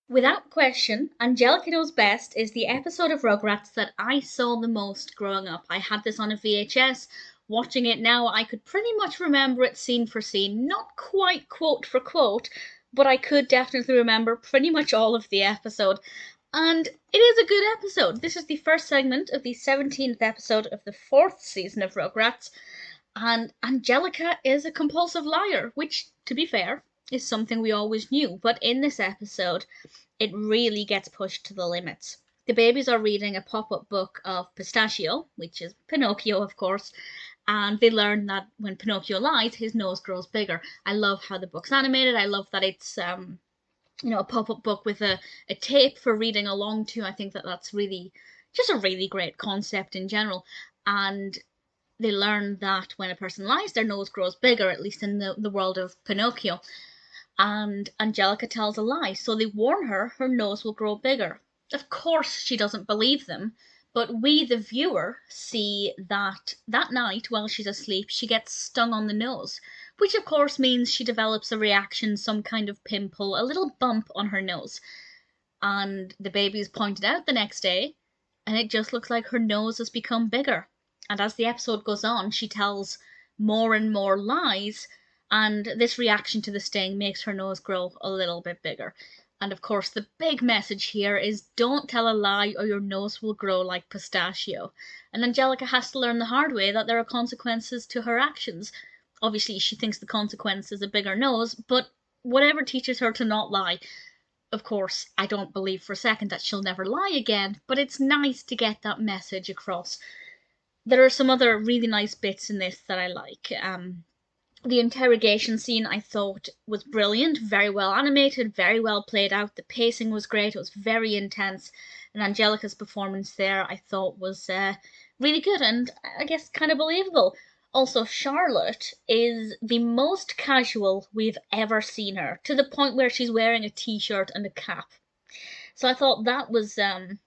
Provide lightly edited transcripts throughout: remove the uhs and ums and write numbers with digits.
Without question, Angelica Knows Best is the episode of Rugrats that I saw the most growing up. I had this on a VHS. Watching it now, I could pretty much remember it scene for scene. Not quite quote for quote, but I could definitely remember pretty much all of the episode. And it is a good episode. This is the first segment of the 17th episode of the 4th season of Rugrats. And Angelica is a compulsive liar, which, to be fair, is something we always knew. But in this episode, it really gets pushed to the limits. The babies are reading a pop-up book of Pistachio, which is Pinocchio, of course, and they learn that when Pinocchio lies, his nose grows bigger. I love how the book's animated. I love that it's a pop-up book with a tape for reading along to. I think that's really just a really great concept in general. And they learn that when a person lies, their nose grows bigger, at least in the world of Pinocchio. And Angelica tells a lie, so they warn her nose will grow bigger. Of course she doesn't believe them, but we, the viewer, see that night while she's asleep, she gets stung on the nose, which of course means she develops a reaction, some kind of pimple, a little bump on her nose. And the baby is pointed out the next day, and it just looks like her nose has become bigger. And as the episode goes on, she tells more and more lies, and this reaction to the sting makes her nose grow a little bit bigger. And of course, the big message here is don't tell a lie or your nose will grow like Pistachio. And Angelica has to learn the hard way that there are consequences to her actions. Obviously, she thinks the consequence is a bigger nose, but whatever teaches her to not lie. Of course, I don't believe for a second that she'll never lie again, but it's nice to get that message across. There are some other really nice bits in this that I like. The interrogation scene I thought was brilliant, very well animated, very well played out. The pacing was great, it was very intense, and Angelica's performance there I thought was really good and I guess kind of believable. Also, Charlotte is the most casual we've ever seen her, to the point where she's wearing a t-shirt and a cap. So I thought that was something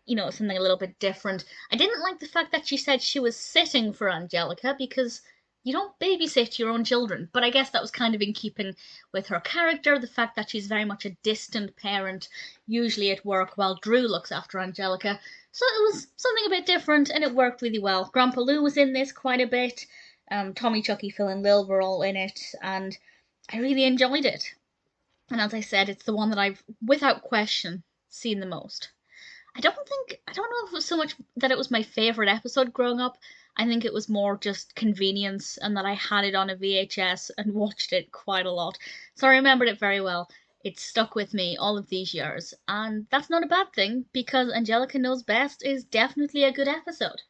a little bit different. I didn't like the fact that she said she was sitting for Angelica, because you don't babysit your own children. But I guess that was kind of in keeping with her character, the fact that she's very much a distant parent, usually at work, while Drew looks after Angelica. So it was something a bit different, and it worked really well. Grandpa Lou was in this quite a bit. Tommy, Chuckie, Phil and Lil were all in it, and I really enjoyed it. And as I said, it's the one that I've, without question, seen the most. I don't know if it was so much that it was my favourite episode growing up. I think it was more just convenience and that I had it on a VHS and watched it quite a lot. So I remembered it very well. It stuck with me all of these years. And that's not a bad thing, because Angelica Knows Best is definitely a good episode.